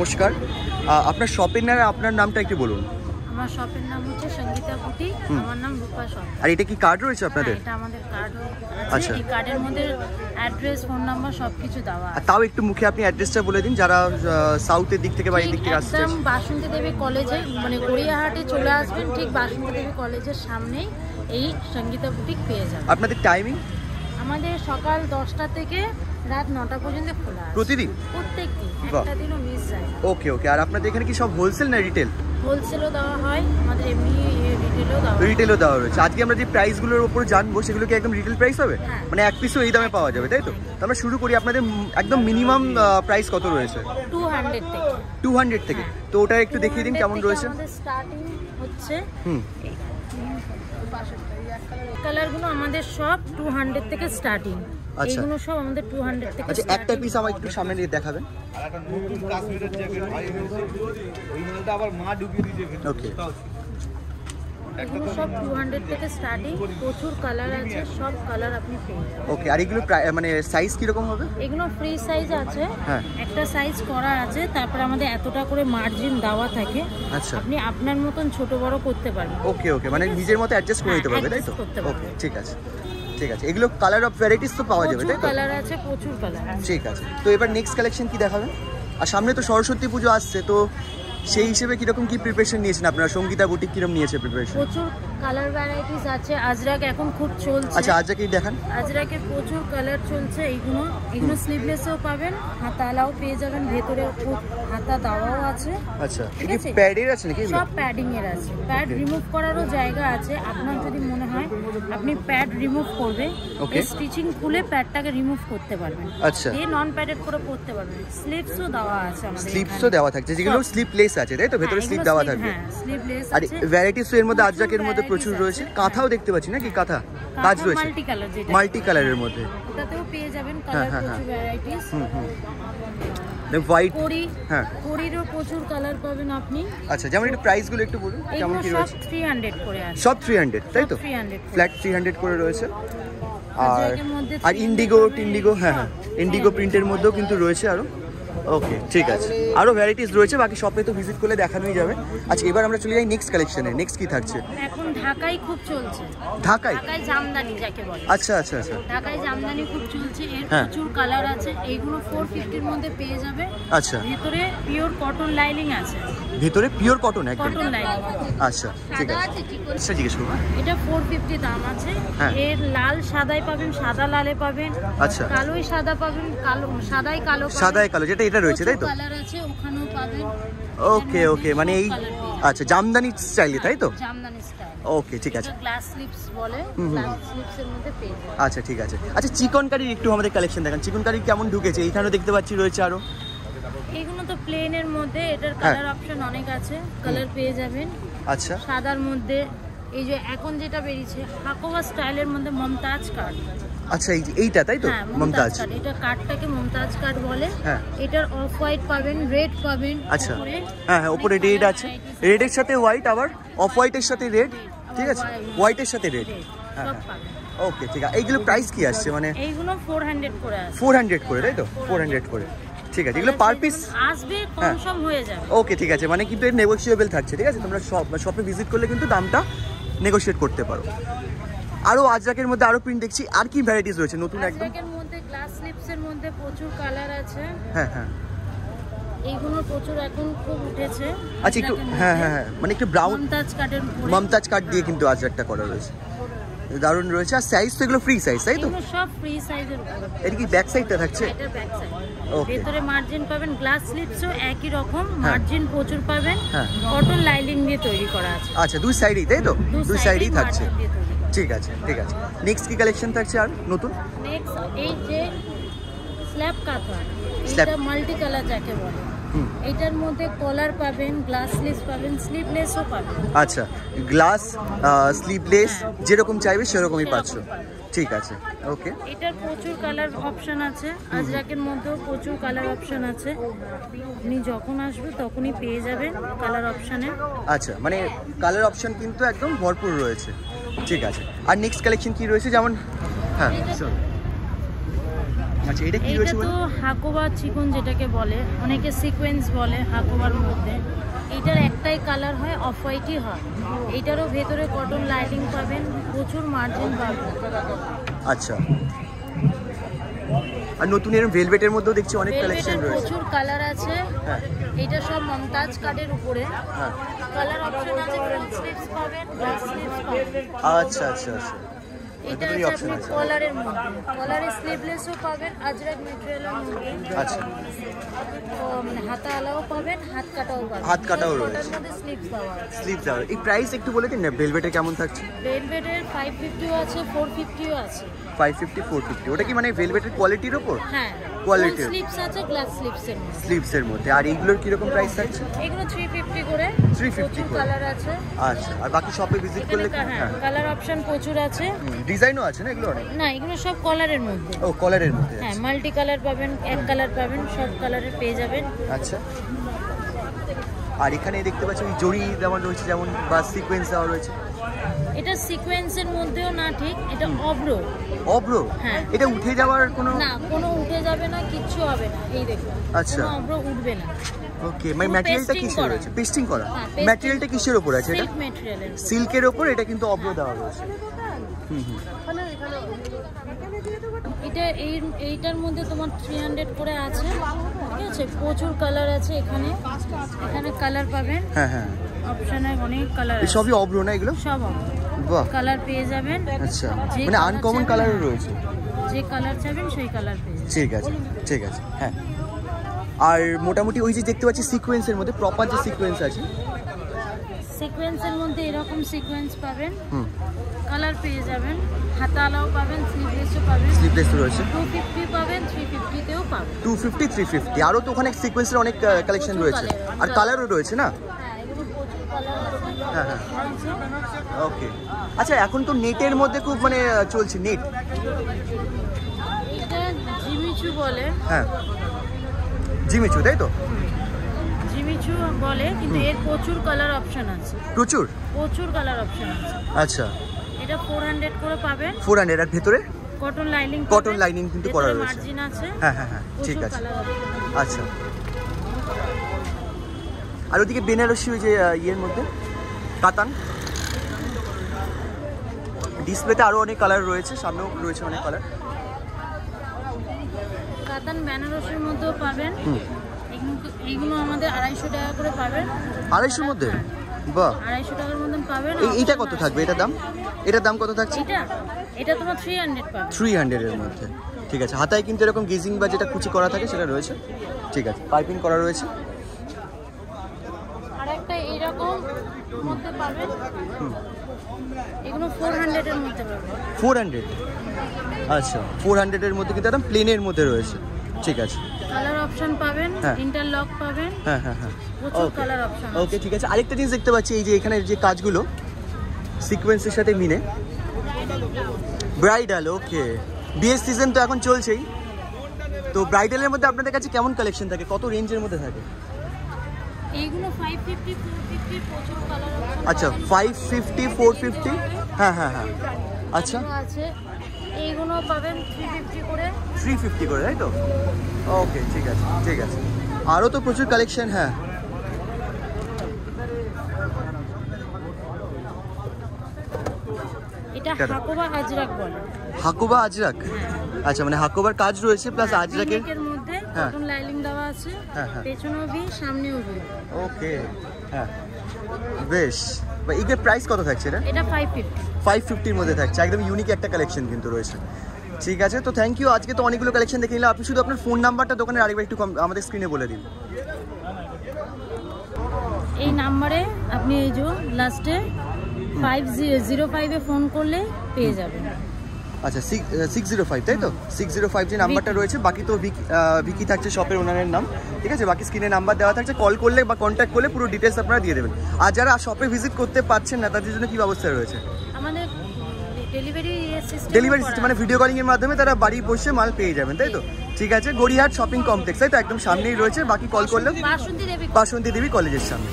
নমস্কার, আপনার শপের নাম আপনার নামটা একটু বলুন। আমার শপের নাম হচ্ছে সঙ্গীতা বুটিক, আমার নাম রূপা শপ। আর এটা কি কার্ড রয়েছে আপনাদের? এটা আমাদের কার্ড আছে। আচ্ছা, এই কার্ডের মধ্যে অ্যাড্রেস, ফোন নাম্বার সবকিছু দেওয়া আছে। তাও একটু মুখে আপনি অ্যাড্রেসটা বলে দিন, যারা সাউথের দিক থেকে বা এই দিক থেকে আসছে। একদম বাসন্তী দেবী কলেজে, মানে গড়িয়াহাটে চলে আসবেন, ঠিক বাসন্তী দেবী কলেজের সামনেই এই সঙ্গীতা বুটিক পেয়ে যাবেন। আপনাদের টাইমিং? আমাদের সকাল 10টা থেকে রাত 9টা পর্যন্ত খোলা আছে। প্রতিদিন? প্রত্যেকদিন, একটা দিনও মিস যায় না। ওকে ওকে। আর আপনাদের এখানে কি সব হোলসেল না রিটেল? হোলসেলও দেওয়া হয়, আমাদের এমনি রিটেলও দেওয়া রয়েছে। আজকে আমরা যে প্রাইসগুলোর উপর জানবো সেগুলো কি একদম রিটেল প্রাইস হবে? মানে এক পিসও এই দামে পাওয়া যাবে, তাই তো? আমরা শুরু করি, আপনাদের একদম মিনিমাম প্রাইস কত রয়েছে? 200 থেকে। 200 থেকে? তো ওটা একটু দেখিয়ে দিন কেমন রয়েছে। আমাদের স্টার্টিং হচ্ছে কালারগুলো আমাদের সব 200 থেকে স্টার্টিং। আচ্ছা, এগুলো সব আমাদের 200 থেকে। আচ্ছা, একটা পিস আমার একটু সামনে দিয়ে দেখাবেন। ওকে, এগুলো সব 200 থেকে স্টার্টিং, প্রচুর কালার আছে, সব কালার আপনি পেয়ে যাবেন। ওকে। আর এগুলো মানে সাইজ কি রকম হবে? এগুলো ফ্রি সাইজ আছে, হ্যাঁ, একটা সাইজ করা আছে, তারপর আমাদের এতটা করে মার্জিন দেওয়া থাকে। আচ্ছা, আপনি আপনার মতন ছোট বড় করতে পারবেন। ওকে ওকে, মানে নিজের মতো অ্যাডজাস্ট করে নিতে পারবে, তাই তো? ওকে, ঠিক আছে ঠিক আছে। এগুলো কালার অফ ভ্যারাইটিস তো পাওয়া যাবে, তাই তো? কালার আছে, প্রচুর কালার আছে। ঠিক আছে। তো এবার নেক্সট কালেকশন কি দেখাবেন? আর সামনে তো সরস্বতী পুজো আসছে, তো সেই হিসেবে কিরকম কি প্রিপারেশন নিয়েছেন আপনারা? সঙ্গীতা বুটিক কিরকম নিয়েছে প্রিপারেশন? প্রচুর কালার ভ্যারাইটিস আছে। আজরাক এখন খুব চলছে। আচ্ছা, আজরাকেই দেখান। আজরাকের প্রচুর কালার চলছে। এগুলো স্লিভলেসও পাবেন, হাতালাও পেয়ে যাবেন, ভেতরে হাতা দেওয়াও আছে। আচ্ছা, ঠিক কি আছে? প্যাডের আছে নাকি? সব প্যাডিং এর আছে। প্যাড রিমুভ করারও জায়গা আছে। আপনার যদি মনে হয় আপনি প্যাড রিমুভ করবে, এই স্টিচিং খুলে প্যাডটাকে রিমুভ করতে পারবেন। আচ্ছা, এই নন প্যাডেড করে পরতে পারবেন। স্লিভসও দেওয়া আছে আমাদের। স্লিভসও দেওয়া থাকছে, যেগুলো স্লিপলেস আছে, তাই তো? ভেতরে স্লিপ দেওয়া থাকবে। হ্যাঁ, স্লিভলেস আর আছে। ভ্যারাইটিস এর মধ্যে আজরাকের মধ্যে প্রচুর রয়েছে। কাঁথাও দেখতে পাচ্ছি নাকি? কাঁথা কাজ রয়েছে মাল্টি কালার, যেটা মাল্টি কালারের মধ্যে, ওটাতেও পেয়ে যাবেন কালার, প্রচুর ভ্যারাইটিস। হোয়াইট, হ্যাঁ, কোরিরও প্রচুর কালার পাবেন আপনি। আচ্ছা, যেমন একটু প্রাইস গুলো একটু বলুন কেমন কি রয়েছে? সব 300 করে আছে। সব 300, তাই তো? 300 ফ্ল্যাট 300 করে রয়েছে। আর ইন্ডিগো টিন্ডিগো, হ্যাঁ হ্যাঁ, ইন্ডিগো প্রিন্টের মধ্যেও কিন্তু রয়েছে আরো। ওকে, ঠিক আছে। আরো ভ্যারাইটিস রয়েছে, বাকি শপে তো ভিজিট করলে দেখানোই যাবে। আচ্ছা, এবার আমরা চলে যাই নেক্সট কালেকশনে। নেক্সট কি থাকছে? এখন ঢাকাই খুব চলছে। ঢাকাই জামদানি যাকে বলে। আচ্ছা আচ্ছা আচ্ছা, ঢাকাই জামদানি খুব চলছে। এর প্রচুর কালার আছে। এইগুলো 450 এর মধ্যে পেয়ে যাবে। আচ্ছা, ভিতরে পিওর কটন লাইনিং আছে। ভিতরে পিওর কটন, একদম কটন লাইনিং। আচ্ছা, ঠিক আছে। আচ্ছা, জিজ্ঞেস করুন। এটা 450 দাম আছে। এর লাল সাদাই পাবেন, সাদা লালে পাবেন, আচ্ছা, কালোই সাদা পাবেন, কালো সাদাই কালো পাবেন। সাদাই কালো, যেটা এটা রয়েছে, তাই তো? কালার আছে, ওখানেও পাবেন। ওকে ওকে, মানে এই আচ্ছা জামদানি স্টাইলে, তাই তো? জামদানি স্টাইল। ওকে, ঠিক আছে। গ্লাস স্লিপস বলে, গ্লাস স্লিপস এর মধ্যে পেয়ে যাবেন। আচ্ছা, ঠিক আছে। আচ্ছা, চিকনকারির একটু আমাদের কালেকশন দেখান। চিকনকারি কেমন ঢুকেছে? এইখানেও দেখতে পাচ্ছি রয়েছে আরো। এগুলো তো প্লেনের মধ্যে, এটার কালার অপশন অনেক আছে, কালার পেয়ে যাবেন। আচ্ছা, সাদার মধ্যে এই যে এখন যেটা বেরিয়েছে হাকোয়া স্টাইলের মধ্যে মমতাজ কাট। আচ্ছা, এইটা তাই তো? মমতাজ, এটা কাটটাকে মমতাজ কাট বলে। এটার অফ হোয়াইট পাবেন, রেড পাবেন। আচ্ছা, হ্যাঁ হ্যাঁ, উপরে রেড আছে, রেডের সাথে হোয়াইট, আবার অফ হোয়াইটের সাথে রেড, ঠিক আছে, হোয়াইটের সাথে রেড। সব পাবেন। ওকে, ঠিক আছে। এইগুলো প্রাইস কি আসছে? মানে এইগুলো 400 করে আছে। 400 করে, তাই তো? 400 করে, ঠিক আছে। এগুলো পার পিস আসবে, কম সম হয়ে যাবে। ওকে, ঠিক আছে। মানে কিন্তু এর নেগোশিয়েবল থাকছে, ঠিক আছে? তোমরা শপে ভিজিট করলে কিন্তু দামটা নেগোশিয়েট করতে পারো। আরো আজরাকের মধ্যে আরো প্রিন্ট দেখছি। আর কি ভ্যারাইটিস রয়েছে নতুন? একদম আজরাকের মধ্যে গ্লাস স্লিপস এর মধ্যে প্রচুর কালার আছে। হ্যাঁ হ্যাঁ, এইগুলো প্রচুর এখন খুব উঠেছে। আচ্ছা, একটু হ্যাঁ হ্যাঁ, মানে একটু ব্রাউন মমতাজ কাট দিয়ে কিন্তু আজরাকটা করা রয়েছে, দারুণ রয়েছে। আর সাইজ তো এগুলো ফ্রি সাইজ, তাই তো? সব ফ্রি সাইজের উপরে। এটা কি ব্যাক সাইডটা থাকছে? এটা ব্যাক সাইড। ভিতরে মার্জিন পাবেন, গ্লাস স্লিপসও একই রকম মার্জিন প্রচুর পাবেন। কটন লাইনিং দিয়ে তৈরি করা আছে। আচ্ছা, দুই সাইডেই, তাই তো? দুই সাইডেই থাকছে, ঠিক আছে ঠিক আছে। নেক্সট কি কালেকশন থাকছে আর নতুন? নেক্সট এই যে স্ল্যাব কাঁথা, এটা মাল্টি কালার যাকে বলে। এটার মধ্যে কলার পাবেন, গ্লাস স্লিভস পাবেন, স্লিভলেসও পাবেন। আচ্ছা, গ্লাস স্লিভলেস যেরকম চাইবে সেরকমই পাচ্ছ, ঠিক আছে। ওকে, এটার প্রচুর কালার অপশন আছে। আজরাকের মধ্যেও প্রচুর কালার অপশন আছে। আপনি যখন আসবে তখনই পেয়ে যাবেন কালার অপশনে। আচ্ছা, মানে কালার অপশন কিন্তু একদম ভরপুর রয়েছে, ঠিক আছে। আর নেক্সট কালেকশন কি রয়েছে? যেমন হ্যাঁ, আচ্ছা এটা কি এইটা রয়েছে তো হাকোবা চিকন যেটাকে বলে, অনেকে সিকোয়েন্স বলে হাকোবার মধ্যে। এইটার একটাই কালার হয়, অফ হোয়াইটই হয়। এইটারও ভেতরে কটন লাইনিং পাবেন, প্রচুর মার্জিন পাবেন। আচ্ছা, আর নতুন এরকম ভেলভেটের মধ্যেও দেখছি অনেক কালেকশন ভেলভেটের রয়েছে। প্রচুর কালার আছে। হ্যাঁ এইটা সব মমতাজ কাটের উপরে। হ্যাঁ, কালার অপশন আছে, ফুল স্লিভস পাবেন, গ্লাস স্লিভস পাবেন। আচ্ছা আচ্ছা আচ্ছা, এটা দুটোরই হচ্ছে অপশন আপনি আছে। কলারের মধ্যে, কলারে স্লিভলেসও পাবেন, আজরাক ম্যাটেরিয়ালের মধ্যে। আচ্ছা, তো মানে হাতা আলাও পাবেন, হাত কাটাও পাবেন। হাত কাটাও রয়েছে। কলার মধ্যে স্লিভস দেওয়া আছে। স্লিভ দেওয়া। এই প্রাইস একটু বলে দিন না, ভেলভেটের কেমন থাকছে? ভেলভেটের 550 আছে, 450 আছে। 550 450, ওটা কি মানে ভেলভেটের কোয়ালিটির ওপর? হ্যাঁ, কোয়ালিটির স্লিভস আছে, গ্লাস স্লিভসের মধ্যে। স্লিভসের মধ্যে। আর এইগুলোর কিরকম প্রাইস থাকছে? এগুলো 350 করে। 350 করে। কালার আছে। আচ্ছা, আর বাকি শপে ভিজিট করলে হ্যাঁ, কালার অপশন প্রচুর আছে। ডিজাইনও আছে না এগুলো অনেক? না, এগুলো সব কলারের মধ্যে। ও কলারের মধ্যে। হ্যাঁ, মাল্টি কালার পাবেন, এক কালার পাবেন, সব কালারের পেয়ে যাবেন। আচ্ছা, আর এখানে দেখতে পাচ্ছি ওই জড়ি দেওয়া রয়েছে যেমন, বা সিকোয়েন্স দেওয়া রয়েছে। এটা সিকোয়েন্সের মধ্যেও না, ঠিক এটা অব্র। অব্র? হ্যাঁ। এটা উঠে যাওয়ার কোনো? না, কোনো উঠে যাবে না, কিচ্ছু হবে না। এই দেখুন, আচ্ছা। কোনো অব্র উঠবে না। ওকে, মানে পুরো ম্যাটেরিয়ালটা pasting কিসের করা। রয়েছে? পেস্টিং করা। হ্যাঁ, pasting। ম্যাটেরিয়ালটা কিসের উপর আছে এটা? সিল্ক ম্যাটেরিয়ালের। সিল্কের উপর, এটা কিন্তু অব্র দেওয়া রয়েছে। হুম হুম। এটা এইটার মধ্যে তোমার 300 করে আছে, ঠিক আছে? প্রচুর কালার আছে এখানে। এখানে কালার পাবেন, হ্যাঁ হ্যাঁ, অপশনে অনেক কালার এই আছে। সবই অব্র না এগুলো? সব বাহ, কালার পেয়ে যাবেন। আচ্ছা, যে মানে colour আনকমন চাইবেন, কালারও রয়েছে। যে কালার চাইবেন সেই কালার পেয়ে যাবেন। ঠিক আছে ঠিক আছে, হ্যাঁ। আর মোটামুটি ওই যে দেখতে পাচ্ছি সিকোয়েন্সের মধ্যে, প্রপার যে সিকোয়েন্স আছে। সিকোয়েন্সের মধ্যে এরকম সিকোয়েন্স পাবেন, হুম, কালার পেয়ে যাবেন, হাতালাও পাবেন, স্লিভলেসও পাবেন। স্লিভলেস রয়েছে। 250 পাবেন, 350 তেও পাবেন। 250 350, আরও তো ওখানে সিকোয়েন্সের অনেক কালেকশন প্রচুর রয়েছে, colour, আর কালারও রয়েছে না? হ্যাঁ, এগুলো প্রচুর কালার আছে। হ্যাঁ হ্যাঁ, ওকে। আচ্ছা, এখন তো নেটের মধ্যে খুব মানে চলছে নেট। এটা জিমিচু বলে। হ্যাঁ, জিমিচু তাই তো? জিমিচু বলে, কিন্তু এর প্রচুর কালার অপশন আছে। প্রচুর প্রচুর কালার অপশন আছে। আচ্ছা, এটা 400 করে পাবেন। 400, আর ভেতরে কটন লাইনিং, Cotton lining কিন্তু করা রয়েছে। মার্জিন আছে। হ্যাঁ হ্যাঁ হ্যাঁ, ঠিক প্রচুর আছে। Colour option. আচ্ছা, আর ওদিকে বেনারসি ওই যে ইয়ের মধ্যে কাতান, ডিসপ্লেতে আরো অনেক কালার রয়েছে, সামনেও রয়েছে অনেক কালার। কাতান বেনারসির মধ্যেও পাবেন। হুম, এইগুলো আমাদের 250 টাকা করে পাবেন। 250-র মধ্যে? বাহ, 250 টাকার মধ্যে পাবেন। এইটা কত থাকবে? এটার দাম? এটার দাম কত থাকছে? এটা তোমার 300 পাবেন। 300-এর মধ্যে, ঠিক আছে। হাতায় কিন্তু এরকম গেজিং বা যেটা কুচি করা থাকে সেটা রয়েছে, ঠিক আছে। পাইপিং করা রয়েছে। আর একটা এইরকম মধ্যে পাবেন, এগুলো 400-এর মধ্যে পাবেন। 400? আচ্ছা, 400-এর মধ্যে কিন্তু একদম প্লেনের মধ্যে রয়েছে, ঠিক আছে। কালার অপশন পাবেন, হ্যাঁ। ইন্টারলক পাবেন, হ্যাঁ হ্যাঁ হ্যাঁ, প্রচুর ওকে কালার অপশন। ওকে, ঠিক আছে। আরেকটা জিনিস দেখতে পাচ্ছি, এই যে এখানে যে কাজগুলো সিকোয়েন্সের সাথে মিলে, ব্রাইডাল। ওকে, বিয়ের সিজন তো এখন চলছেই, তো ব্রাইডালের মধ্যে আপনাদের কাছে কেমন কালেকশন থাকে? কত রেঞ্জের মধ্যে থাকে? এইগুলো 550 450 প্রচুর কালার অপশন আচ্ছা, 550 450, হ্যাঁ হ্যাঁ হ্যাঁ, আচ্ছা। আছে। এইগুলো পাবেন 350 করে। 350 করে, তাই তো? ওকে, ঠিক আছে ঠিক আছে। আরও তো প্রচুর কালেকশন। হ্যাঁ, এটা হাকোবা আজরাক বলে। হাকুবা আজরাক? আচ্ছা, মানে হাকুবার কাজ রয়েছে প্লাস আজরাকের মধ্যে হ্যাঁ। কটন লাইনিং দেওয়া আছে। হ্যাঁ, হ্যাঁ। পেছনেও ভি, সামনেও ভি। ওকে, হ্যাঁ, বেশ। এগুলোর প্রাইস কত থাকছে এটা? এটা 550। 550-র মধ্যে থাকছে, একদম ইউনিক একটা কালেকশন কিন্তু রয়েছে। ঠিক আছে, তো থ্যাংক ইউ। আজকে তো অনেকগুলো কালেকশন দেখে নিলাম। আপনি শুধু আপনার ফোন নাম্বারটা দোকানের আরেকবার একটু আমাদের স্ক্রিনে বলে দিন। এই নাম্বারে আপনি এই যে লাস্টে 5005-এ ফোন করলে পেয়ে যাবেন। আচ্ছা, 605, তাই তো? 605 যে নাম্বারটা রয়েছে। বাকি তো ভিকি থাকছে শপের ওনারের নাম, ঠিক আছে। বাকি স্ক্রিনে নাম্বার দেওয়া থাকছে, কল করলে বা কন্ট্যাক্ট করলে পুরো ডিটেলস আপনারা দিয়ে দেবেন। আর যারা শপে ভিজিট করতে পারছেন না, তাদের জন্য কি ব্যবস্থা রয়েছে? আমাদের ডেলিভারি সিস্টেম, মানে ভিডিও কলিং এর মাধ্যমে তারা বাড়ি বসে মাল পেয়ে যাবেন, তাই তো? ঠিক আছে, গড়িয়াহাট শপিং কমপ্লেক্স, তাই তো? একদম সামনেই রয়েছে। বাকি কল করলে বাসন্তী দেবী বাসন্তী দেবী কলেজের সামনে।